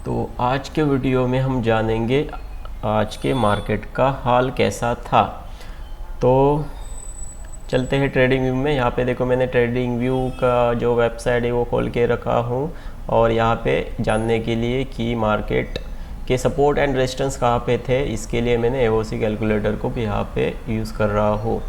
तो आज के वीडियो में हम जानेंगे आज के मार्केट का हाल कैसा था। तो चलते हैं ट्रेडिंग व्यू में। यहाँ पे देखो मैंने ट्रेडिंग व्यू का जो वेबसाइट है वो खोल के रखा हूँ और यहाँ पे जानने के लिए कि मार्केट के सपोर्ट एंड रेजिस्टेंस कहाँ पे थे, इसके लिए मैंने एओसी कैलकुलेटर को भी यहाँ पे यूज़ कर रहा हूँ।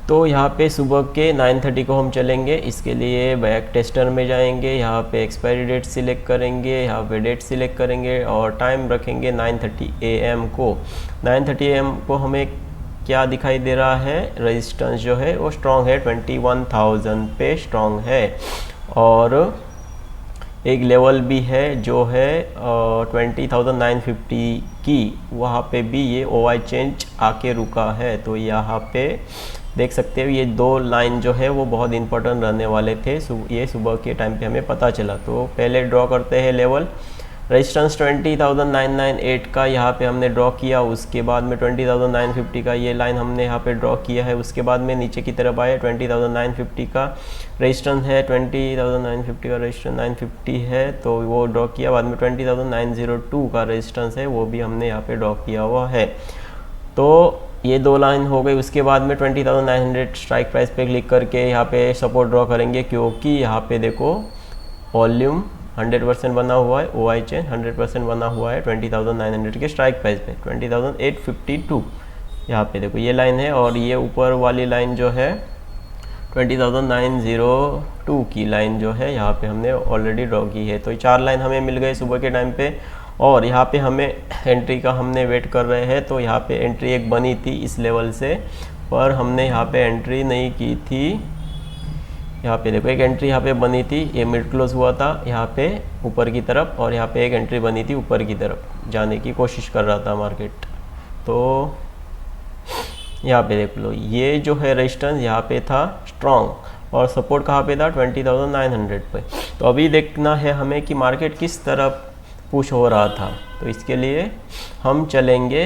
तो यहाँ पे सुबह के 9:30 को हम चलेंगे। इसके लिए बैक टेस्टर में जाएंगे, यहाँ पे एक्सपायरी डेट सिलेक्ट करेंगे, यहाँ पे डेट सिलेक्ट करेंगे और टाइम रखेंगे 9:30 AM को। 9:30 AM को हमें क्या दिखाई दे रहा है, रेजिस्टेंस जो है वो स्ट्रॉन्ग है, 21,000 पे स्ट्रॉन्ग है और एक लेवल भी है जो है 20,950 की, वहाँ पे भी ये ओवाई चेंज आके रुका है। तो यहाँ पे देख सकते हो ये दो लाइन जो है वो बहुत इंपॉर्टेंट रहने वाले थे, ये सुबह के टाइम पे हमें पता चला। तो पहले ड्रॉ करते हैं लेवल, रेजिस्टेंस 20,998 का यहाँ पे हमने ड्रॉ किया, उसके बाद में 20,950 का ये लाइन हमने यहाँ पे ड्रॉ किया है। उसके बाद में नीचे की तरफ आए, 20,950 का रेजिस्टेंस है, 20,950 का रेजिस्टेंस 950 है तो वो ड्रॉ किया। बाद में 20,902 का रेजिस्टेंस है, वो भी हमने यहाँ पे ड्रॉ किया हुआ है। तो ये दो लाइन हो गई। उसके बाद में 20,900 स्ट्राइक प्राइस पे क्लिक करके यहाँ पे सपोर्ट ड्रॉ करेंगे, क्योंकि यहाँ पे देखो वॉल्यूम 100% बना हुआ है, ओआई चेन 100% बना हुआ है 20,900 के स्ट्राइक प्राइस पे। 20,852 यहाँ पे देखो ये लाइन है और ये ऊपर वाली लाइन जो है 20,902 की लाइन जो है यहाँ पे हमने ऑलरेडी ड्रॉ की है। तो ये चार लाइन हमें मिल गए सुबह के टाइम पे और यहाँ पे हमें एंट्री का हमने वेट कर रहे हैं। तो यहाँ पे एंट्री एक बनी थी इस लेवल से, पर हमने यहाँ पे एंट्री नहीं की थी। यहाँ पे देखो एक एंट्री यहाँ पे बनी थी, ये मिड क्लोज हुआ था यहाँ पे ऊपर की तरफ और यहाँ पे एक एंट्री बनी थी ऊपर की तरफ जाने की कोशिश कर रहा था मार्केट। तो यहाँ पे देख लो ये जो है रेजिस्टेंस यहाँ पे था स्ट्रॉन्ग और सपोर्ट कहाँ पे था 20,900 पे। तो अभी देखना है हमें कि मार्केट किस तरफ पुश हो रहा था। तो इसके लिए हम चलेंगे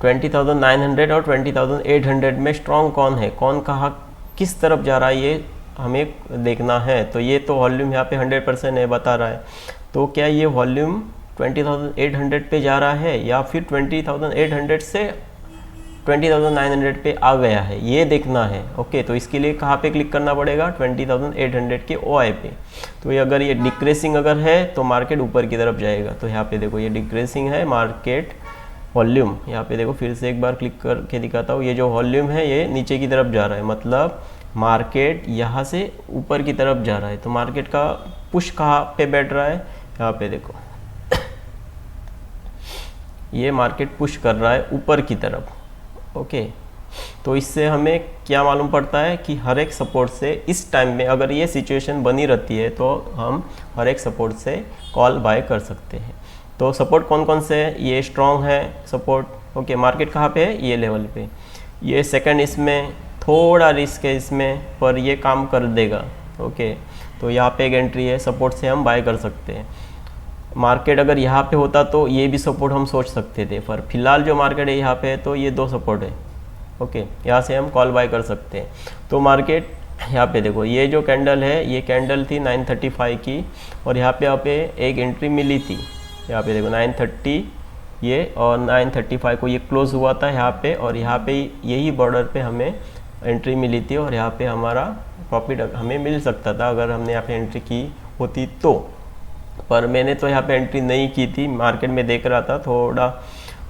20,900 और 20,800 में स्ट्रॉन्ग कौन है, कौन कहाँ किस तरफ जा रहा है, ये हमें देखना है। तो ये तो वॉल्यूम यहाँ पे 100% है बता रहा है, तो क्या ये वॉल्यूम 20,800 पे जा रहा है या फिर 20,800 से 20,900 पे आ गया है, ये देखना है। ओके, तो इसके लिए कहाँ पे क्लिक करना पड़ेगा, 20,800 के ओआई पे। तो ये अगर ये डिक्रेसिंग अगर है तो मार्केट ऊपर की तरफ जाएगा। तो यहाँ पे देखो ये डिक्रेसिंग है मार्केट वॉल्यूम, यहाँ पे देखो फिर से एक बार क्लिक करके दिखाता हूँ, ये जो वॉल्यूम है ये नीचे की तरफ जा रहा है, मतलब मार्केट यहाँ से ऊपर की तरफ जा रहा है। तो मार्केट का पुश कहाँ पे बैठ रहा है, यहाँ पे देखो ये मार्केट पुश कर रहा है ऊपर की तरफ। ओके, तो इससे हमें क्या मालूम पड़ता है कि हर एक सपोर्ट से इस टाइम में अगर ये सिचुएशन बनी रहती है तो हम हर एक सपोर्ट से कॉल बाय कर सकते हैं। तो सपोर्ट कौन कौन से है, ये स्ट्रॉन्ग है सपोर्ट। ओके, मार्केट कहाँ पे है, ये लेवल पे। ये सेकंड इसमें थोड़ा रिस्क है इसमें, पर ये काम कर देगा। ओके, तो यहाँ पे एक एंट्री है, सपोर्ट से हम बाय कर सकते हैं। मार्केट अगर यहाँ पे होता तो ये भी सपोर्ट हम सोच सकते थे, पर फिलहाल जो मार्केट है यहाँ पे है तो ये दो सपोर्ट है। ओके, यहाँ से हम कॉल बाय कर सकते हैं। तो मार्केट यहाँ पे देखो ये जो कैंडल है, ये कैंडल थी 935 की और यहाँ पे एक एंट्री मिली थी। यहाँ पे देखो 930 ये और 935 को ये क्लोज हुआ था यहाँ पे, और यहाँ पे यही बॉर्डर पे हमें एंट्री मिली थी और यहाँ पे हमारा प्रॉफिट हमें मिल सकता था अगर हमने यहाँ पे एंट्री की होती तो। पर मैंने तो यहाँ पे एंट्री नहीं की थी, मार्केट में देख रहा था, थोड़ा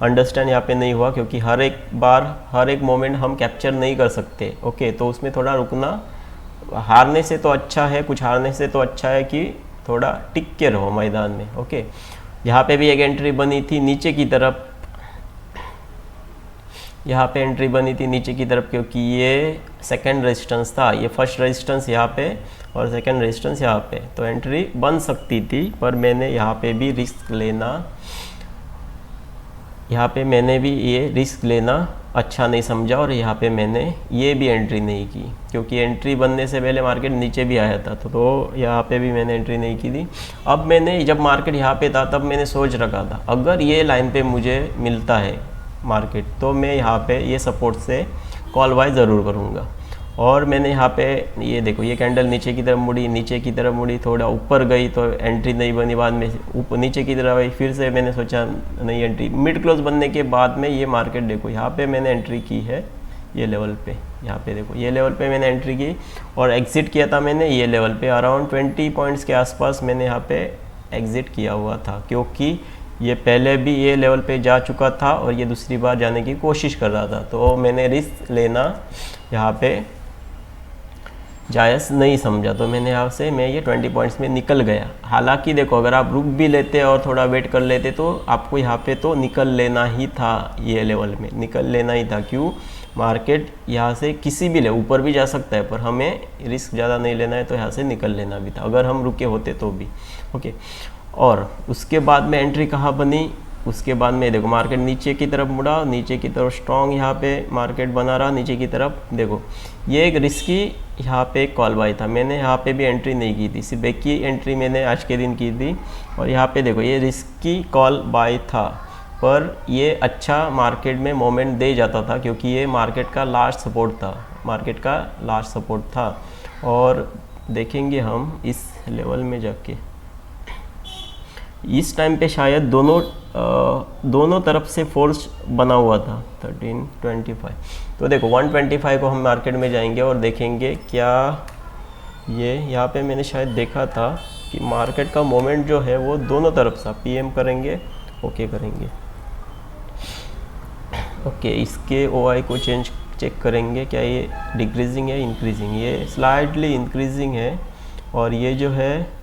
अंडरस्टैंड यहाँ पे नहीं हुआ क्योंकि हर एक बार हर एक मोमेंट हम कैप्चर नहीं कर सकते। ओके, तो उसमें थोड़ा रुकना, हारने से तो अच्छा है, कुछ हारने से तो अच्छा है कि थोड़ा टिक के रहो मैदान में। ओके, यहाँ पे भी एक एंट्री बनी थी नीचे की तरफ, यहाँ पे एंट्री बनी थी नीचे की तरफ क्योंकि ये सेकंड रेजिस्टेंस था, ये फर्स्ट रेजिस्टेंस यहाँ पे और सेकंड रेजिस्टेंस यहाँ पे, तो एंट्री बन सकती थी। पर मैंने यहाँ पे भी रिस्क लेना, यहाँ पे मैंने भी ये रिस्क लेना अच्छा नहीं समझा और यहाँ पे मैंने ये भी एंट्री नहीं की क्योंकि एंट्री बनने से पहले मार्केट नीचे भी आया था, तो यहाँ पे भी मैंने एंट्री नहीं की थी। अब मैंने जब मार्केट यहाँ पे था तब मैंने सोच रखा था अगर ये लाइन पे मुझे मिलता है मार्केट तो मैं यहाँ पे ये सपोर्ट से कॉल बाय ज़रूर करूँगा। और मैंने यहाँ पे ये देखो ये कैंडल नीचे की तरफ मुड़ी, नीचे की तरफ मुड़ी, थोड़ा ऊपर गई तो एंट्री नहीं बनी, बाद में ऊपर नीचे की तरफ आई, फिर से मैंने सोचा नहीं एंट्री, मिड क्लोज बनने के बाद में ये मार्केट देखो यहाँ पे मैंने एंट्री की है ये लेवल पे, यहाँ पे देखो ये लेवल पे मैंने एंट्री की और एग्जिट किया था मैंने ये लेवल पे, अराउंड 20 पॉइंट्स के आसपास मैंने यहाँ पे एग्जिट किया हुआ था, क्योंकि ये पहले भी ये लेवल पे जा चुका था और ये दूसरी बार जाने की कोशिश कर रहा था, तो मैंने रिस्क लेना यहाँ पे जायज़ नहीं समझा, तो मैंने यहाँ से मैं ये 20 पॉइंट्स में निकल गया। हालांकि देखो अगर आप रुक भी लेते और थोड़ा वेट कर लेते तो आपको यहाँ पे तो निकल लेना ही था, ये लेवल में निकल लेना ही था। क्यों? मार्केट यहाँ से किसी भी लेवल ऊपर भी जा सकता है, पर हमें रिस्क ज़्यादा नहीं लेना है, तो यहाँ से निकल लेना भी था अगर हम रुके होते तो भी। ओके, और उसके बाद में एंट्री कहाँ बनी, उसके बाद में देखो मार्केट नीचे की तरफ मुड़ा, नीचे की तरफ स्ट्रॉन्ग यहाँ पे मार्केट बना रहा, नीचे की तरफ देखो ये एक रिस्की यहाँ पे कॉल बाय था, मैंने यहाँ पे भी एंट्री नहीं की थी, सिर्फ एक ही एंट्री मैंने आज के दिन की थी और यहाँ पे देखो ये रिस्की कॉल बाय था, पर ये अच्छा मार्केट में मोमेंट दे जाता था क्योंकि ये मार्केट का लास्ट सपोर्ट था, मार्केट का लास्ट सपोर्ट था। और देखेंगे हम इस लेवल में जाके इस टाइम पे शायद दोनों तरफ से फोर्स बना हुआ था 1325, तो देखो 125 को हम मार्केट में जाएंगे और देखेंगे क्या ये यहाँ पे मैंने शायद देखा था कि मार्केट का मोमेंट जो है वो दोनों तरफ से पीएम करेंगे, ओके करेंगे। ओके, इसके ओआई को चेक करेंगे, क्या ये डिक्रीजिंग है इंक्रीजिंग, ये स्लाइडली इंक्रीजिंग है और ये जो है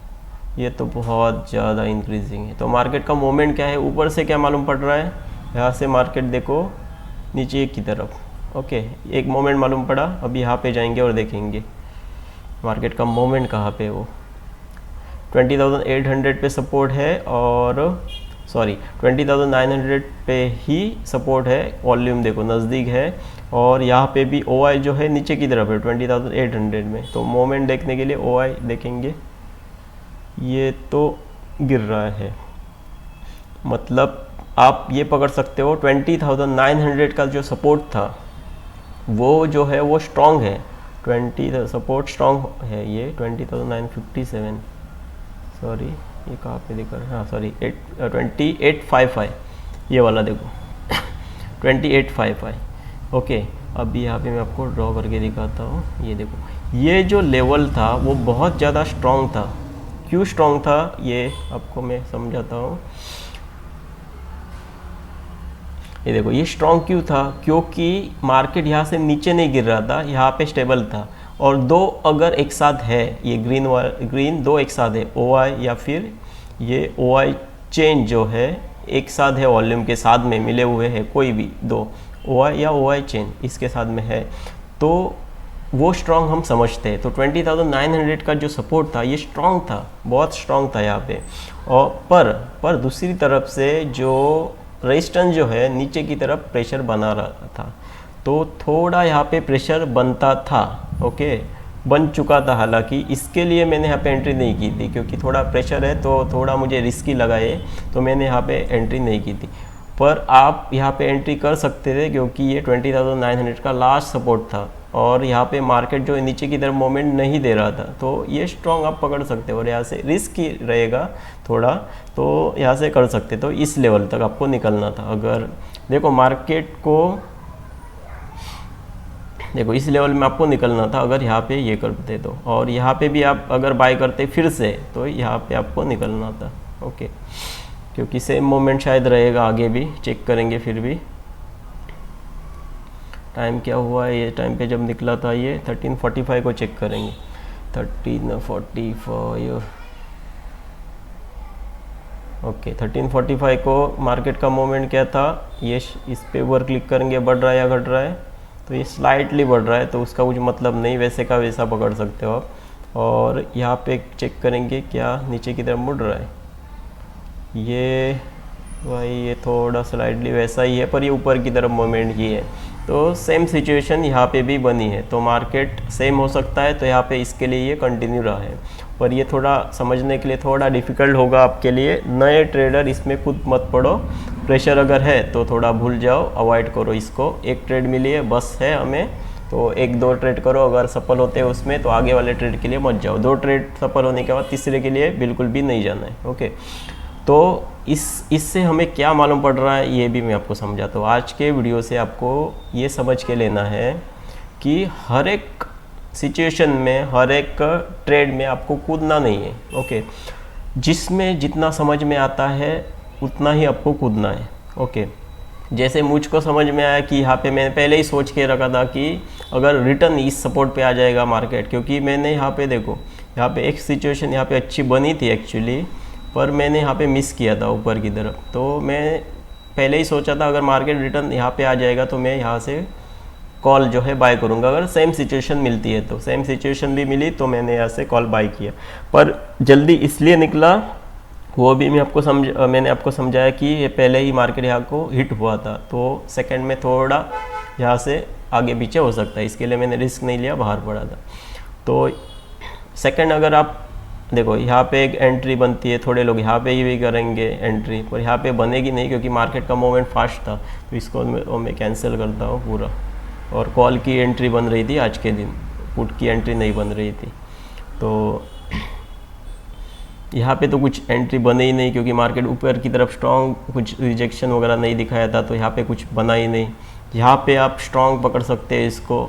ये तो बहुत ज़्यादा इंक्रीजिंग है। तो मार्केट का मोमेंट क्या है, ऊपर से क्या मालूम पड़ रहा है, यहाँ से मार्केट देखो नीचे की तरफ, ओके एक मोमेंट मालूम पड़ा। अभी यहाँ पे जाएंगे और देखेंगे मार्केट का मोमेंट कहाँ पे, वो 20,800 पे सपोर्ट है और सॉरी 20,900 पे ही सपोर्ट है, वॉल्यूम देखो नज़दीक है और यहाँ पे भी ओआई जो है नीचे की तरफ है 20,800 में। तो मोमेंट देखने के लिए ओआई देखेंगे, ये तो गिर रहा है, मतलब आप ये पकड़ सकते हो 20,900 का जो सपोर्ट था वो जो है वो स्ट्रॉन्ग है, 20 सपोर्ट स्ट्रॉन्ग है, ये 20,957 सॉरी ये कहाँ पे दिखा रहा है, हाँ सॉरी 2855 ये वाला देखो 2855। ओके, अभी यहाँ पे मैं आपको ड्रॉ करके दिखाता हूँ, ये देखो ये जो लेवल था वो बहुत ज़्यादा स्ट्रॉन्ग था। क्यों स्ट्रॉन्ग था ये आपको मैं समझाता हूँ। ये देखो ये स्ट्रॉन्ग क्यों था, क्योंकि मार्केट यहाँ से नीचे नहीं गिर रहा था, यहाँ पे स्टेबल था और दो अगर एक साथ है, ये ग्रीन दो एक साथ है, ओआई या फिर ये ओआई चेन जो है एक साथ है, वॉल्यूम के साथ में मिले हुए हैं, कोई भी दो ओआई या ओआई चेन इसके साथ में है तो वो स्ट्रॉन्ग हम समझते हैं। तो 20,900 का जो सपोर्ट था ये स्ट्रॉन्ग था, बहुत स्ट्रॉन्ग था यहाँ पे। और पर दूसरी तरफ से जो रेजिस्टेंस जो है नीचे की तरफ प्रेशर बना रहा था, तो थोड़ा यहाँ पे प्रेशर बनता था, ओके बन चुका था। हालांकि इसके लिए मैंने यहाँ पे एंट्री नहीं की थी क्योंकि थोड़ा प्रेशर है तो थोड़ा मुझे रिस्की लगा ये, तो मैंने यहाँ पे एंट्री नहीं की थी। पर आप यहाँ पे एंट्री कर सकते थे क्योंकि ये 20,900 का लास्ट सपोर्ट था और यहाँ पे मार्केट जो नीचे की तरफ मोमेंट नहीं दे रहा था, तो ये स्ट्रॉन्ग आप पकड़ सकते हो और यहाँ से रिस्क ही रहेगा थोड़ा, तो यहाँ से कर सकते। तो इस लेवल तक आपको निकलना था। अगर देखो मार्केट को देखो इस लेवल में आपको निकलना था अगर यहाँ पे ये करते तो, और यहाँ पे भी आप अगर बाय करते फिर से तो यहाँ पे आपको निकलना था, ओके क्योंकि सेम मोमेंट शायद रहेगा आगे भी, चेक करेंगे फिर भी टाइम क्या हुआ है। ये टाइम पे जब निकला था ये 1345 को चेक करेंगे, 1345 ओके 1345 को मार्केट का मोमेंट क्या था, ये इस पे ऊपर क्लिक करेंगे, बढ़ रहा है या घट रहा है, तो ये स्लाइटली बढ़ रहा है तो उसका कुछ मतलब नहीं, वैसे का वैसा पकड़ सकते हो आप। और यहाँ पे चेक करेंगे क्या नीचे की तरफ मुड़ रहा है, ये भाई ये थोड़ा स्लाइडली वैसा ही है पर ये ऊपर की तरफ मोमेंट ही है। तो सेम सिचुएशन यहाँ पे भी बनी है, तो मार्केट सेम हो सकता है, तो यहाँ पे इसके लिए ये कंटिन्यू रहा है। पर ये थोड़ा समझने के लिए थोड़ा डिफ़िकल्ट होगा आपके लिए, नए ट्रेडर इसमें खुद मत पड़ो, प्रेशर अगर है तो थोड़ा भूल जाओ, अवॉइड करो इसको। एक ट्रेड मिली है बस है हमें, तो 1-2 ट्रेड करो, अगर सफल होते हैं उसमें तो आगे वाले ट्रेड के लिए मत जाओ। 2 ट्रेड सफल होने के बाद तीसरे के लिए बिल्कुल भी नहीं जाना है। ओके, तो इससे हमें क्या मालूम पड़ रहा है ये भी मैं आपको समझाता हूँ। आज के वीडियो से आपको ये समझ के लेना है कि हर एक सिचुएशन में, हर एक ट्रेड में आपको कूदना नहीं है। ओके, जिसमें जितना समझ में आता है उतना ही आपको कूदना है। ओके, जैसे मुझको समझ में आया कि यहाँ पे मैंने पहले ही सोच के रखा था कि अगर रिटर्न इस सपोर्ट पे आ जाएगा मार्केट, क्योंकि मैंने यहाँ पे देखो, यहाँ पे एक सिचुएशन यहाँ पे अच्छी बनी थी एक्चुअली, पर मैंने यहाँ पे मिस किया था ऊपर की तरफ। तो मैं पहले ही सोचा था अगर मार्केट रिटर्न यहाँ पे आ जाएगा तो मैं यहाँ से कॉल जो है बाय करूँगा, अगर सेम सिचुएशन मिलती है तो। सेम सिचुएशन भी मिली तो मैंने यहाँ से कॉल बाय किया, पर जल्दी इसलिए निकला वो भी मैंने आपको समझाया कि ये पहले ही मार्केट यहाँ को हिट हुआ था, तो सेकंड में थोड़ा यहाँ से आगे पीछे हो सकता है, इसके लिए मैंने रिस्क नहीं लिया, बाहर पड़ा था। तो सेकंड, अगर आप देखो यहाँ पे एक एंट्री बनती है, थोड़े लोग यहाँ पे ही भी करेंगे एंट्री, पर यहाँ पे बनेगी नहीं क्योंकि मार्केट का मूवमेंट फास्ट था, तो इसको मैं कैंसिल करता हूँ पूरा। और कॉल की एंट्री बन रही थी आज के दिन, पुट की एंट्री नहीं बन रही थी। तो यहाँ पे तो कुछ एंट्री बने ही नहीं क्योंकि मार्केट ऊपर की तरफ स्ट्रॉन्ग, कुछ रिजेक्शन वगैरह नहीं दिखाया था, तो यहाँ पे कुछ बना ही नहीं। यहाँ पे आप स्ट्रॉन्ग पकड़ सकते हैं इसको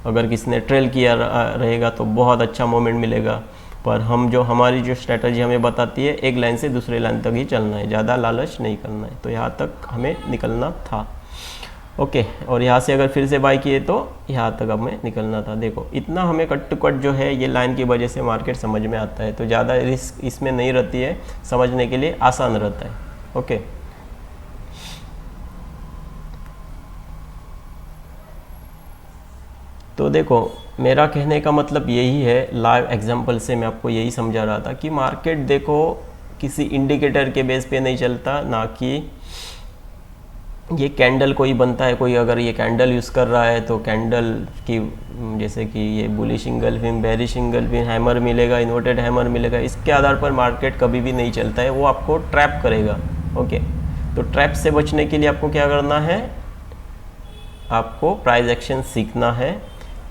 अगर किसने ट्रेल किया रहेगा तो बहुत अच्छा मोमेंट मिलेगा। पर हमारी जो स्ट्रेटजी हमें बताती है एक लाइन से दूसरे लाइन तक ही चलना है, ज़्यादा लालच नहीं करना है। तो यहाँ तक हमें निकलना था। ओके, और यहाँ से अगर फिर से बाय किए तो यहाँ तक हमें निकलना था। देखो इतना हमें कट टू कट जो है ये लाइन की वजह से मार्केट समझ में आता है, तो ज़्यादा रिस्क इसमें नहीं रहती है, समझने के लिए आसान रहता है। ओके, तो देखो मेरा कहने का मतलब यही है, लाइव एग्जांपल से मैं आपको यही समझा रहा था कि मार्केट देखो किसी इंडिकेटर के बेस पे नहीं चलता, ना कि ये कैंडल कोई बनता है, कोई अगर ये कैंडल यूज़ कर रहा है तो कैंडल की जैसे कि ये bullish engulfing, bearish engulfing, hammer मिलेगा, इन्वर्टेड हैमर मिलेगा, इसके आधार पर मार्केट कभी भी नहीं चलता है, वो आपको ट्रैप करेगा। ओके, तो ट्रैप से बचने के लिए आपको क्या करना है, आपको प्राइस एक्शन सीखना है।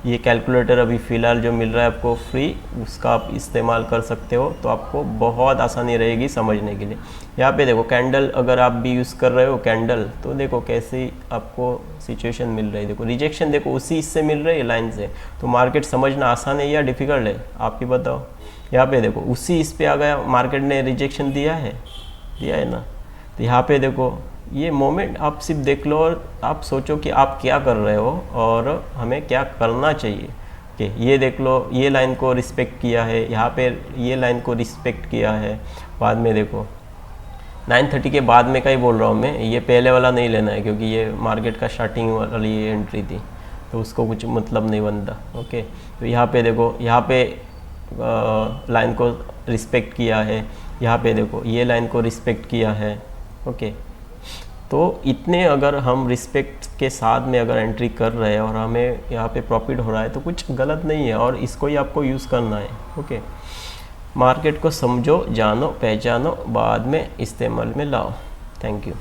ये कैलकुलेटर अभी फ़िलहाल जो मिल रहा है आपको फ्री, उसका आप इस्तेमाल कर सकते हो, तो आपको बहुत आसानी रहेगी समझने के लिए। यहाँ पे देखो कैंडल अगर आप भी यूज़ कर रहे हो कैंडल, तो देखो कैसी आपको सिचुएशन मिल रही है। देखो रिजेक्शन देखो उसी इससे मिल रही है लाइन से, तो मार्केट समझना आसान है या डिफ़िकल्ट है आप ही बताओ। यहाँ पे देखो उसी इस पे आ गया, मार्केट ने रिजेक्शन दिया है ना। तो यहाँ पे देखो ये मोमेंट आप सिर्फ देख लो और आप सोचो कि आप क्या कर रहे हो और हमें क्या करना चाहिए। कि ये देख लो, ये लाइन को रिस्पेक्ट किया है, यहाँ पे ये लाइन को रिस्पेक्ट किया है। बाद में देखो 9:30 के बाद में का ही बोल रहा हूँ मैं, ये पहले वाला नहीं लेना है क्योंकि ये मार्केट का स्टार्टिंग वाली एंट्री थी, तो उसको कुछ मतलब नहीं बनता। ओके, तो यहाँ पे देखो, यहाँ पे लाइन को रिस्पेक्ट किया है, यहाँ पे देखो ये लाइन को रिस्पेक्ट किया है। ओके, तो इतने अगर हम रिस्पेक्ट के साथ में अगर एंट्री कर रहे हैं और हमें यहाँ पे प्रॉफिट हो रहा है तो कुछ गलत नहीं है, और इसको ही आपको यूज़ करना है। ओके, मार्केट को समझो, जानो, पहचानो, बाद में इस्तेमाल में लाओ। Thank you.